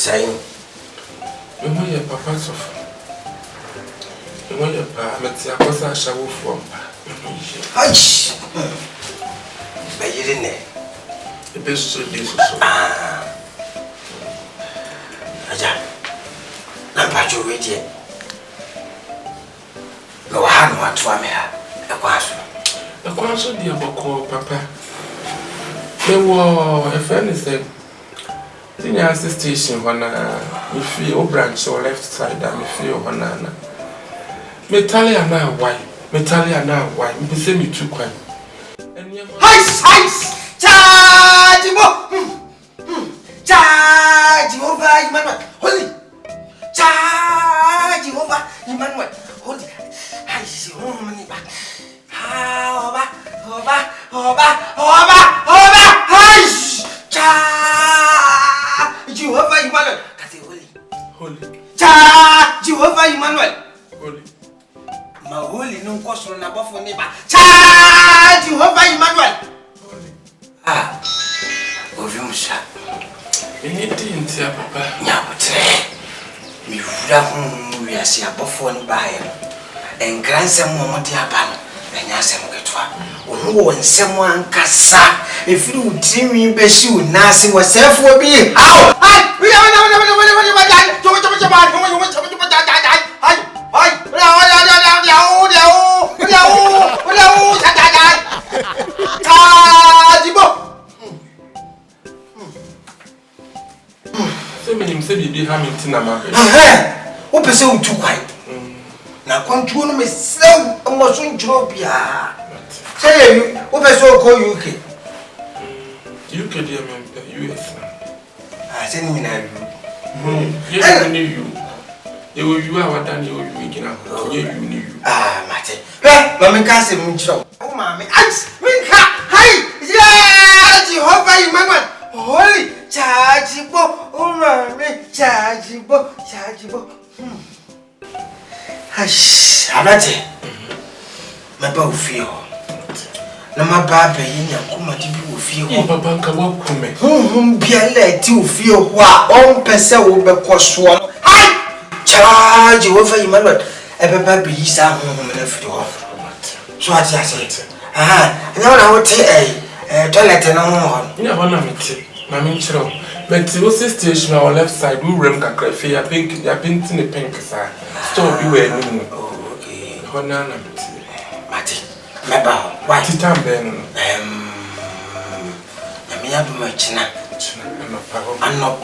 saying, you papa so. You Matia was a shower from. Hush! But you didn't. The best so this. Aja, I'm part of it yet. No, I had one to me. A question, dear Boko, Papa. There were a friend said, the station when you feel branch or left side, I feel banana. Metalia now, why? Metalia now, why? You say me too quiet. Heist! Charge over Emmanuel. Holy! Charge over Emmanuel. Holy! I see woman back. Over! Heist! Charge over Emmanuel. That's it, holy. Holy. Charge over Emmanuel. Holy. My holy no cost on a buff for neighbor. Charge over Emmanuel. Ovimusha. Anything, dear Papa. Yabutre. Me would we are see a buff on by and grandson Momotiapan. And Yasam Getwa. Who and someone cassa. If you would see me, Bessu, Nasi was self will be. How? We are say be Hamilton among what is so too quiet? Now, control me so much in Jobia. Say you, what is so called UK? UK, dear man, US. I send me now. You knew you. You are done, you waking up. You knew you. Ah, Mate. Mamma can't say Muncho. Oh, Mammy, Ice, Minka, hi, yeah, Jehovah Emmanuel. Holy, chargeable, oh, Mammy, chargeable. Hush, Abate. My bow feel. No, my baby, you come to be feel. Papa, come. Be a let you feel what on person will be cost one. Charge over Emmanuel. Ever baby, some woman left you off. So I said, now I would say a toilet and on. You never know me, Mammy Chiro. But the station on left side, we rim cafe. I think you have been in the pink side. Stop you were. Oh, okay. Honana, Matty. My bow, what it time then? I may have much now. I'm not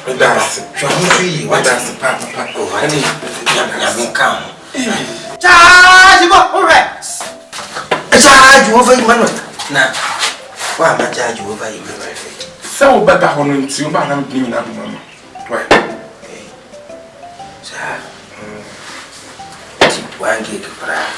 what does the papa? Oh, I didn't come. Charge over Emmanuel. Now, why am I charge over Emmanuel? So better on into you, but I'm giving up, Mamma. Why? Sir, one gig for that.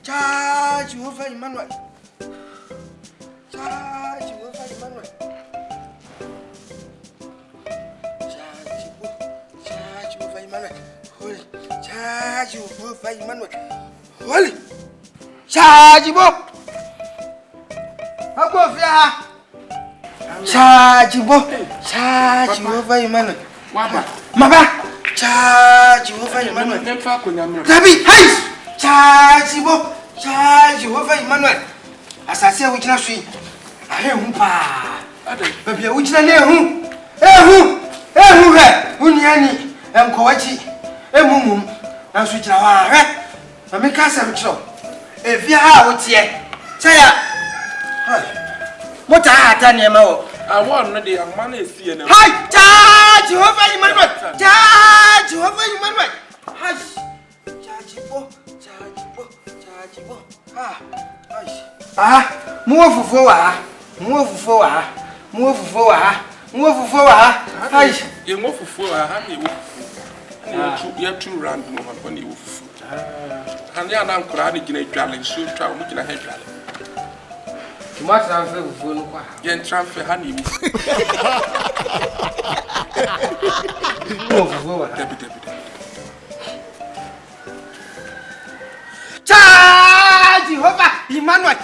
Charge over Emmanuel. Charge over Emmanuel. Charge over Emmanuel. Holy. Charge over Emmanuel. Holy. Charge over. Charge over Emmanuel. Mama. Charge over Emmanuel. Gabi, hey! Charge over Emmanuel. As I say, we cannot see. I hear him pa. Baby, we cannot hear who? Unyani, Kowachi, Mum, and switch our head. I make us a show. If you are out here, say, what I had done, Yamo. I want the young man is here. Hi, charge over Emmanuel. Charge over Emmanuel. Hush. Move forward. Wo fufu wa. Ai. Ye mo fufu wa ha ni wo. Ya tu round mo ma ni wo fufu. Han ya na nkura ni gina dwale nsu twa mo gina ha dwale. Tuma transfer fufu no kwa. Ye transfer ha ni wo. Wo fufu wa. Debi. Jehovah Emmanuel.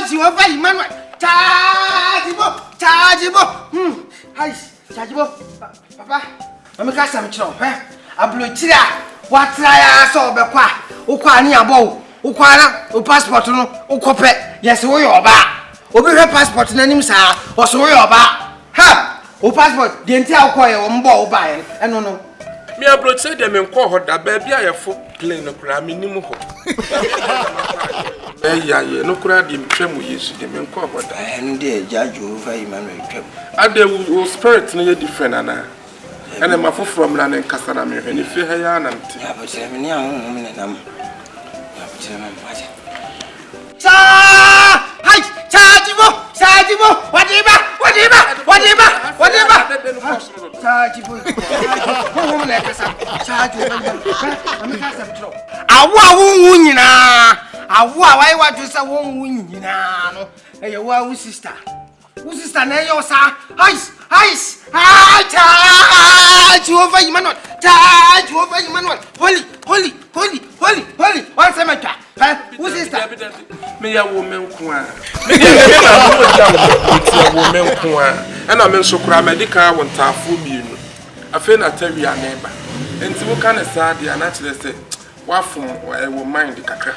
Jehovah Emmanuel. Charge. Hi, charge. Papa, I'm going to come to you. I'm going to what I saw bekwa. Ukwa ni abo. Ukwa na passport no ukope. Yes, we oba. Obi he passport na nim sa. Oso we oba. Ha! O passport de ntia ukoye wo mbo oba ye. Eno no. Me abro say dem enko ho da ba bia ye fo plane no kura me nim ho. Ye no kura di twemu Yesu dem enko ho da. Ende jaju fa Emmanuel twem. Ade wo spirit no ye different ana. Ene mafoforo mra na nkasa na me hwe ni fi ha ya na nti. Ya bo se me ni ahun me nam. Ya bo se me maje. Charge. Wadiba. Charge. Wo me kasa. Charge wo me kasa bitro. Awo wo nyina. Awo wai wa do sa wo nyina no. Eye wo sister. Wo sister na yo sa. Hais. Jehovah Emmanuel. Holy. One semester. Who sister? Me ya wo menko a. Me ya wo menko a. Ana me nso kura medical wontafo mienu. Afi na tawi aneba. Enti wo kan sa de ana kire se wafom wo mind kakra.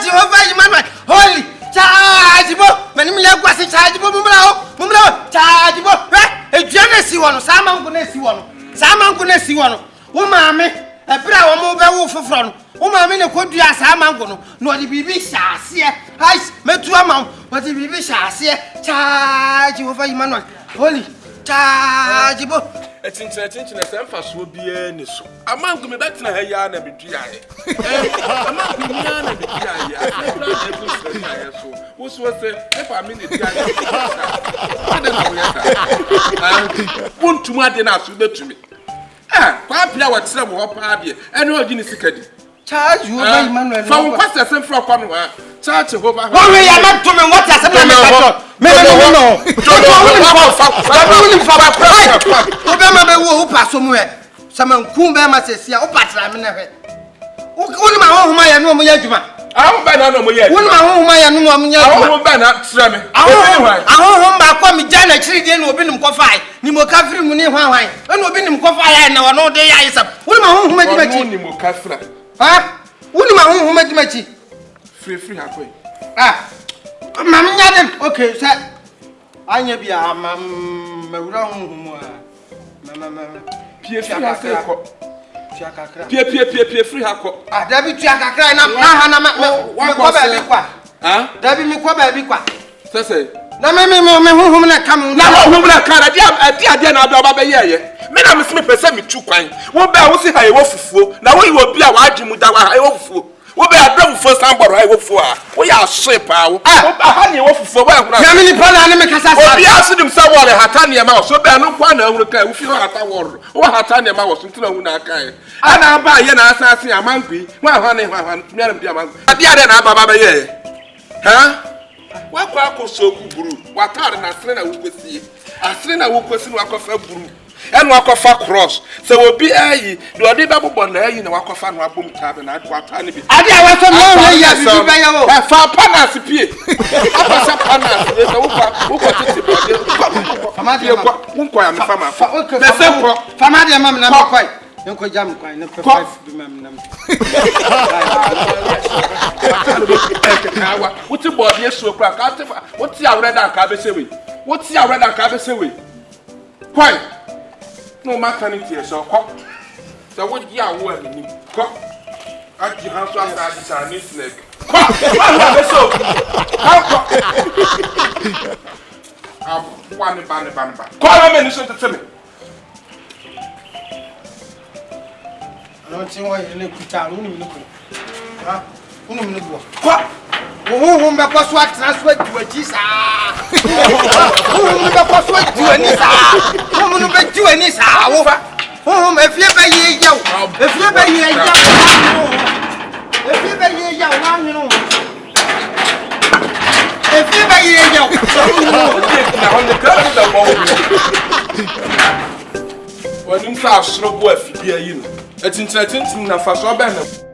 Jehovah Emmanuel. Holy. Charge bo. Manim ya gwase charge bo mumra. Charge bo. Eduane si wono, samangu na si wono. Wo maame, ebra wo mo be wo foforo no. Wo maame ne kodua samangu no. No de bibi hyase. Hai, metu ama wo de bibi hyase. Charge over Emmanuel. Holy. Charge bo. Etinchina semfa so bia ni so. Amangu me betina ha ya na bedua ye. Amangu mi na bedua ye. Afra de ku so. Wo so se, if I mean it ya. Ade na wo ya. Wontum ade na so betumi. Kwa pia wa tire mo hopa ade. Ene ogi ni sikadi. Charge over Emmanuel. Fa wo kwase semfra kwa no ha. Charge over. Wo we ya na to me what asem na me beto. Me no. Obama be wo paso mu e. Sama nkum be ma sesia, o patra me na hwe. Woni ma honhoma ye no mo ya adwuma. Ahon ba na no mo ye. Woni ma honhoma ye no mo ya adwuma. Ahon ba na tira me. Ahon ba kwa mi jana chiri de no obi nim kofai. Ni mo kafiri mu ni hwanhwan. E no obi nim kofai na wono de ya yesam. Woni ma honhoma di machi. Woni mo kafira. Ha? Woni ma honhoma di machi. Free hakoi. Mam nyadem. Okay, sir. Anya bia mawura honhom a. Pie free hakko. Pie free hakko. Dabi tua kakra na ha na me ko ba bi kwa. Dabi me ko ba bi kwa. Sese. Na me honhom na kam na honhom na kara dia na ba ba ye. Me na me se me pese me tu kwan. Wo ba wo si ha ye wo fufuo. Na wo yi wo bi a wa adwemu da wa ha ye wo fufuo. Wo be adom fo samboro ha ye wo fufuo a. Wo ya so pa wo. Ha ni wo fufuo ba hura. Na me ni pa na me kasa sa. Obi asidim sa wo le hata ne ma so be no kwa na huru kai wo fi hata wo. Wo hata ne ma wo so ntina hu na kai. Ana ba ye na asase amangui. Wa hwa ne hwa me na bi amangui. Adia de na aba ba ye. Ha? Wa kwa akoso ku buru. Wa tare na sere na wo kwesi. Asere na wo kwesi no akofa buru. Enu akofa cross se obi ayi do odi babobo na ayi na wakofa no abom tabe na adwa ta ne bi ade a waso no we ya bibi ba ya wo fa panas pie apasa panas we se wo tete body famade ko unko ya me fama me se ko famade mam na ko enko jam kwan na 5 bi mam na kawa wuti body eso kra ka te wuti awre da ka be sewe kwai no maternity so ko so wo ji awo ani ko aji han so asa di Chinese leg ko wa be so ko wani ban ko na me ni so tete me no tin wo ye le kuta unu ni ko ha unu ni bo ko Honhom be ko so atena so atuaji saa. Honhom be ko so atuani saa. Honhom no be tuani saa wo. Honhom efie be ye yaw. Efie be ye yaw. Efie be ye yaw na hwenu. Efie be ye yaw. Na on the ground da bo. Wanim sa asro bo afibia yi no. Etintina tintin na fa so be na.